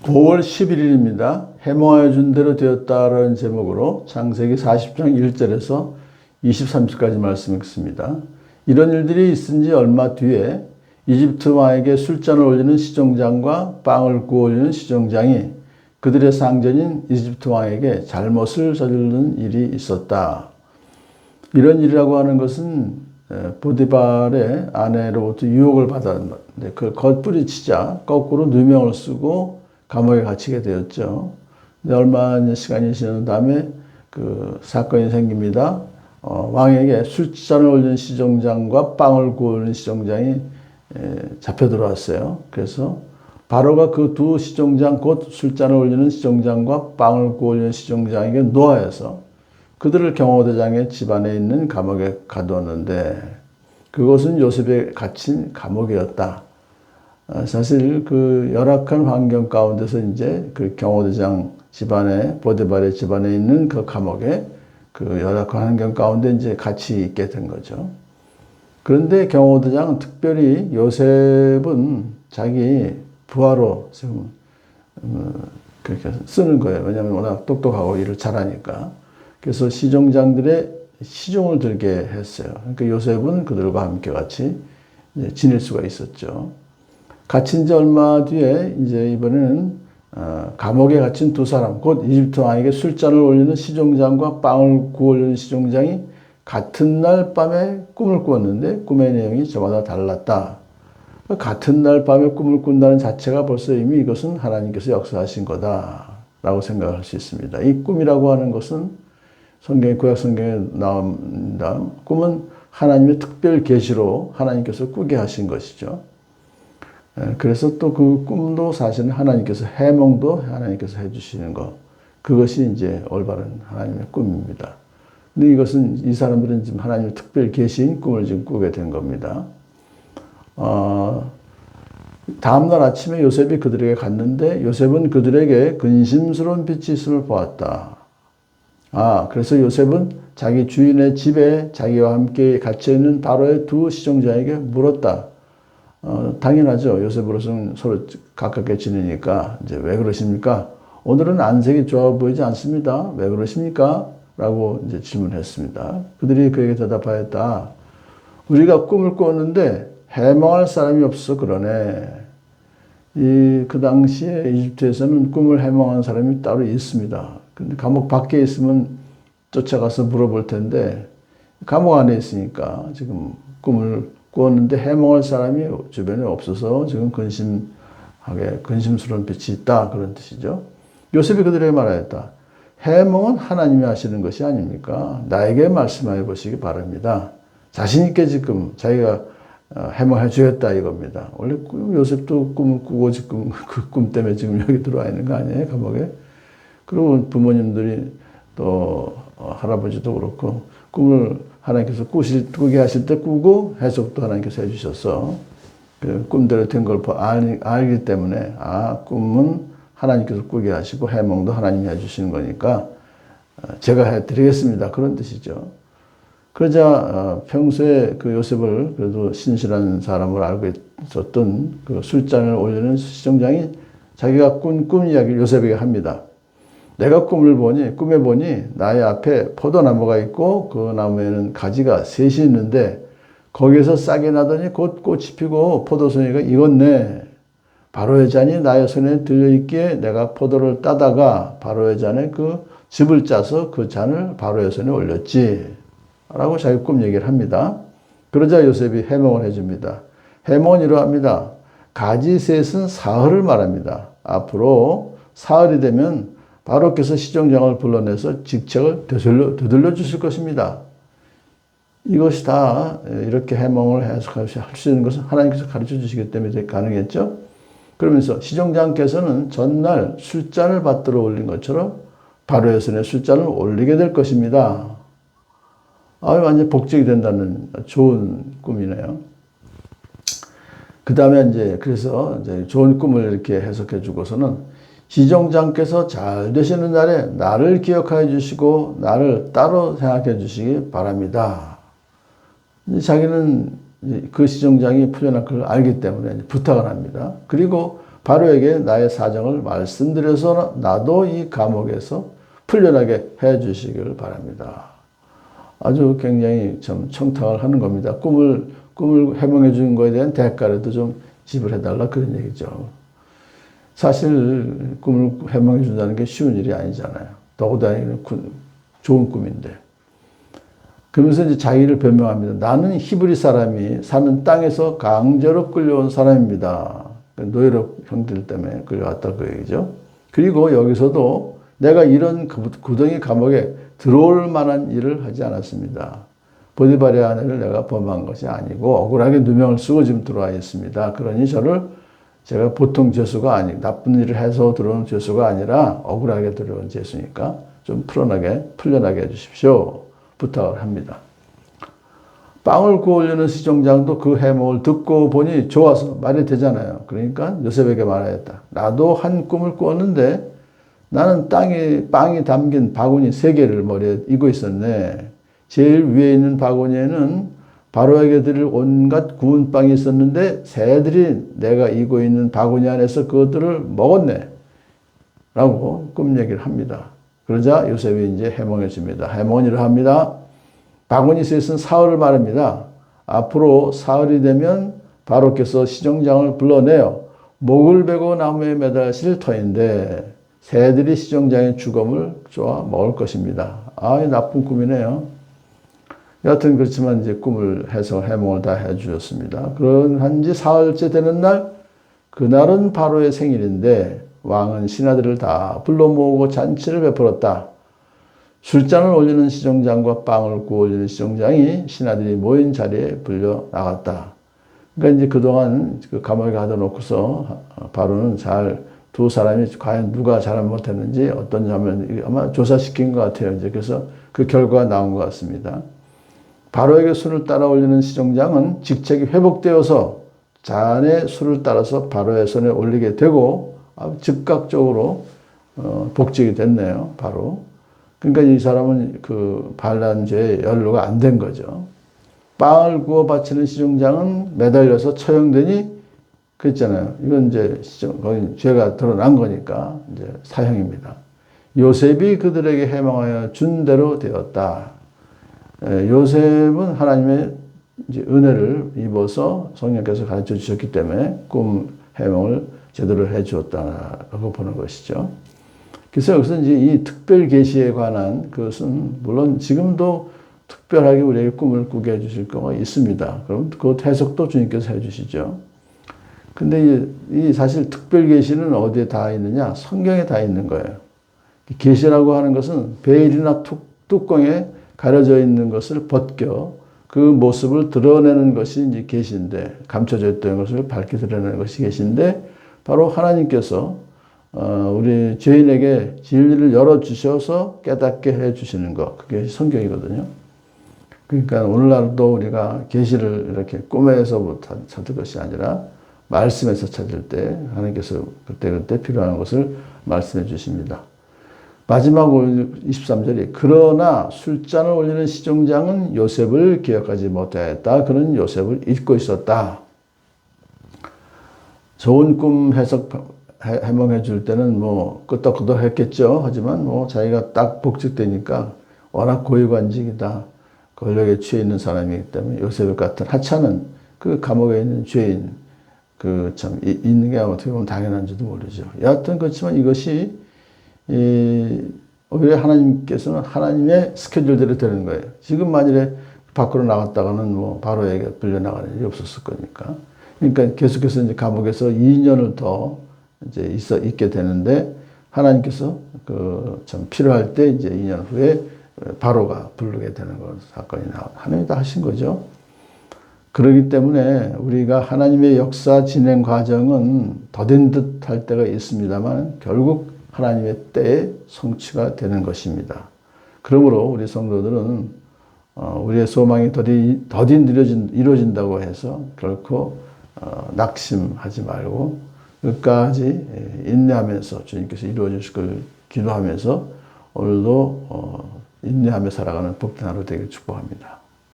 5월 11일입니다. 해몽하여 준 대로 되었다라는 제목으로 창세기 40장 1절에서 23절까지 말씀 읽습니다. 이런 일들이 있은 지 얼마 뒤에 이집트 왕에게 술잔을 올리는 시종장과 빵을 구워 올리는 시종장이 그들의 상전인 이집트 왕에게 잘못을 저지르는 일이 있었다. 이런 일이라고 하는 것은 보디발의 아내로부터 유혹을 받았는데 그걸 겉부리치자 거꾸로 누명을 쓰고 감옥에 갇히게 되었죠. 근데 얼마 시간이 지난 다음에 그 사건이 생깁니다. 왕에게 술잔을 올리는 시종장과 빵을 구워 올리는 시종장이 잡혀 들어왔어요. 그래서 바로가 그 두 시종장, 곧 술잔을 올리는 시종장과 빵을 구워 올리는 시종장에게 노하여서 그들을 경호대장의 집안에 있는 감옥에 가두었는데 그곳은 요셉에 갇힌 감옥이었다. 사실 그 열악한 환경 가운데서 이제 그 경호대장 집안에, 보디발의 집안에 있는 그 감옥에 그 열악한 환경 가운데 이제 같이 있게 된 거죠. 그런데 경호대장은 특별히 요셉은 자기 부하로 지금 그렇게 쓰는 거예요. 왜냐하면 워낙 똑똑하고 일을 잘하니까. 그래서 시종장들의 시종을 들게 했어요. 그러니까 요셉은 그들과 함께 같이 지낼 수가 있었죠. 갇힌 지 얼마 뒤에 이제 이번에는 감옥에 갇힌 두 사람, 곧 이집트 왕에게 술잔을 올리는 시종장과 빵을 구워 올리는 시종장이 같은 날 밤에 꿈을 꾸었는데 꿈의 내용이 저마다 달랐다. 같은 날 밤에 꿈을 꾼다는 자체가 벌써 이미 이것은 하나님께서 역사하신 거다라고 생각할 수 있습니다. 이 꿈이라고 하는 것은 구약 성경에 나옵니다. 꿈은 하나님의 특별 계시로 하나님께서 꾸게 하신 것이죠. 그래서 또 그 꿈도 사실은 하나님께서 해몽도 하나님께서 해주시는 것. 그것이 이제 올바른 하나님의 꿈입니다. 근데 이것은 이 사람들은 지금 하나님의 특별 계시인 꿈을 지금 꾸게 된 겁니다. 다음날 아침에 요셉이 그들에게 갔는데 요셉은 그들에게 근심스러운 빛이 있음을 보았다. 그래서 요셉은 자기 주인의 집에 자기와 함께 갇혀있는 바로의 두 시종자에게 물었다. 당연하죠. 요셉으로서는 서로 가깝게 지내니까 이제 왜 그러십니까? 오늘은 안색이 좋아 보이지 않습니다. 왜 그러십니까? 라고 이제 질문했습니다. 그들이 그에게 대답하였다. 우리가 꿈을 꾸었는데 해몽할 사람이 없어 그러네. 그 당시에 이집트에서는 꿈을 해몽한 사람이 따로 있습니다. 근데 감옥 밖에 있으면 쫓아가서 물어볼 텐데 감옥 안에 있으니까 지금 꿈을 꾸었는데 해몽할 사람이 주변에 없어서 지금 근심스러운 빛이 있다. 그런 뜻이죠. 요셉이 그들에게 말하였다. 해몽은 하나님이 하시는 것이 아닙니까? 나에게 말씀하여 보시기 바랍니다. 자신 있게 지금 자기가 해몽해 주겠다 이겁니다. 원래 요셉도 꿈을 꾸고 지금 그 꿈 때문에 지금 여기 들어와 있는 거 아니에요? 감옥에. 그리고 부모님들이 또 할아버지도 그렇고 꿈을 하나님께서 꾸게 하실 때 꾸고 해석도 하나님께서 해주셔서 그 꿈대로 된 걸 알기 때문에 꿈은 하나님께서 꾸게 하시고 해몽도 하나님이 해주시는 거니까 제가 해드리겠습니다. 그런 뜻이죠. 그러자 평소에 그 요셉을 그래도 신실한 사람을 알고 있었던 그 술잔을 올리는 시종장이 자기가 꾼 꿈 이야기를 요셉에게 합니다. 내가 꿈에 보니 나의 앞에 포도나무가 있고 그 나무에는 가지가 셋이 있는데 거기에서 싹이 나더니 곧 꽃이 피고 포도송이가 익었네. 바로의 잔이 나의 손에 들려있기에 내가 포도를 따다가 바로의 잔에 그 즙을 짜서 그 잔을 바로의 손에 올렸지. 라고 자기 꿈 얘기를 합니다. 그러자 요셉이 해몽을 해줍니다. 해몽은 이러합니다. 가지 셋은 사흘을 말합니다. 앞으로 사흘이 되면 바로께서 시종장을 불러내서 직책을 되돌려 주실 것입니다. 이것이 다 이렇게 해몽을 해석할 수 있는 것은 하나님께서 가르쳐 주시기 때문에 가능했죠. 그러면서 시종장께서는 전날 술잔을 받들어 올린 것처럼 바로의 손에 술잔을 올리게 될 것입니다. 완전 복직이 된다는 좋은 꿈이네요. 그 다음에 그래서 좋은 꿈을 이렇게 해석해 주고서는 시종장께서 잘 되시는 날에 나를 기억하여 주시고 나를 따로 생각해 주시기 바랍니다. 자기는 그 시종장이 풀려날 걸 알기 때문에 부탁을 합니다. 그리고 바로에게 나의 사정을 말씀드려서 나도 이 감옥에서 풀려나게 해 주시길 바랍니다. 아주 굉장히 좀 청탁을 하는 겁니다. 꿈을 해몽해 준 거에 대한 대가라도 좀 지불해 달라 그런 얘기죠. 사실 꿈을 해몽해 준다는 게 쉬운 일이 아니잖아요. 더구나 좋은 꿈인데. 그러면서 이제 자기를 변명합니다. 나는 히브리 사람이 사는 땅에서 강제로 끌려온 사람입니다. 노예로 형들 때문에 끌려왔다 그 얘기죠. 그리고 여기서도 내가 이런 구덩이 감옥에 들어올 만한 일을 하지 않았습니다. 보디발의 아내를 내가 범한 것이 아니고 억울하게 누명을 쓰고 지금 들어와 있습니다. 그러니 제가 보통 죄수가 아니 나쁜 일을 해서 들어온 죄수가 아니라 억울하게 들어온 죄수니까 좀 풀려나게 해주십시오. 부탁을 합니다. 빵을 구워 올리는 시종장도 그 해몽을 듣고 보니 좋아서 말이 되잖아요. 그러니까 요셉에게 말하였다. 나도 한 꿈을 꾸었는데 나는 빵이 담긴 바구니 3개를 머리에 이고 있었네. 제일 위에 있는 바구니에는 바로에게 드릴 온갖 구운 빵이 있었는데 새들이 내가 이고 있는 바구니 안에서 그것들을 먹었네. 라고 꿈 얘기를 합니다. 그러자 요셉이 이제 해몽해 줍니다. 해몽은 이러합니다. 바구니 셋은 사흘을 말합니다. 앞으로 사흘이 되면 바로께서 시종장을 불러내어 목을 베고 나무에 매달실 터인데 새들이 시종장의 죽음을 쪼아 먹을 것입니다. 나쁜 꿈이네요. 여하튼 그렇지만 이제 꿈을 해서 해몽을 다 해주셨습니다. 그런 지 사흘째 되는 날, 그날은 바로의 생일인데 왕은 신하들을 다 불러 모으고 잔치를 베풀었다. 술잔을 올리는 시종장과 빵을 구워 올리는 시종장이 신하들이 모인 자리에 불려 나갔다. 그러니까 이제 그동안 그 감옥에 가둬놓고서 바로는 두 사람이 과연 누가 잘못했는지 어떤 점을 아마 조사시킨 것 같아요. 이제 그래서 그 결과가 나온 것 같습니다. 바로에게 술을 따라 올리는 시종장은 직책이 회복되어서 잔에 술을 따라서 바로의 손에 올리게 되고 즉각적으로 복직이 됐네요. 바로. 그러니까 이 사람은 그 반란죄에 연루가 안 된 거죠. 빵을 구워 바치는 시종장은 매달려서 처형되니 그랬잖아요. 이건 이제 거기 죄가 드러난 거니까 이제 사형입니다. 요셉이 그들에게 해몽하여 준 대로 되었다. 요셉은 하나님의 이제 은혜를 입어서 성령께서 가르쳐 주셨기 때문에 꿈 해몽을 제대로 해 주었다고 보는 것이죠. 그래서 여기서 이제 이 특별 계시에 관한 그것은 물론 지금도 특별하게 우리에게 꿈을 꾸게 해 주실 경우가 있습니다. 그럼 그 해석도 주님께서 해 주시죠. 근데 이 사실 특별 계시는 어디에 다 있느냐? 성경에 다 있는 거예요. 계시라고 하는 것은 베일이나 뚜껑에 가려져 있는 것을 벗겨 그 모습을 드러내는 것이 이제 계시인데, 감춰져 있던 것을 밝게 드러내는 것이 계시인데, 바로 하나님께서 우리 죄인에게 진리를 열어주셔서 깨닫게 해주시는 것, 그게 성경이거든요. 그러니까 오늘날도 우리가 계시를 이렇게 꿈에서 찾을 것이 아니라 말씀에서 찾을 때 하나님께서 그때 필요한 것을 말씀해 주십니다. 마지막 23절이 그러나 술잔을 올리는 시종장은 요셉을 기억하지 못하였다. 그는 요셉을 잊고 있었다. 좋은 꿈 해몽해 줄 때는 뭐 끄떡끄떡 했겠죠. 하지만 뭐 자기가 딱 복직되니까 워낙 고위관직이다. 권력에 취해 있는 사람이기 때문에 요셉 같은 하찮은 그 감옥에 있는 죄인 참 있는 게 어떻게 보면 당연한지도 모르죠. 여하튼 그렇지만 이것이 오히려 하나님께서는 하나님의 스케줄대로 되는 거예요. 지금 만일에 밖으로 나갔다가는 뭐 바로에게 불려나가는 일이 없었을 거니까. 그러니까 계속해서 이제 감옥에서 2년을 더 이제 있게 되는데 하나님께서 참 필요할 때 이제 2년 후에 바로가 부르게 되는 사건이 하나님이 다 하신 거죠. 그렇기 때문에 우리가 하나님의 역사 진행 과정은 더딘 듯 할 때가 있습니다만 결국 하나님의 때에 성취가 되는 것입니다. 그러므로 우리 성도들은 우리의 소망이 더딘 이루어진다고 해서 결코 낙심하지 말고 끝까지 인내하면서 주님께서 이루어 주실 걸 기도하면서 오늘도 인내하며 살아가는 복된 하루 되길 축복합니다.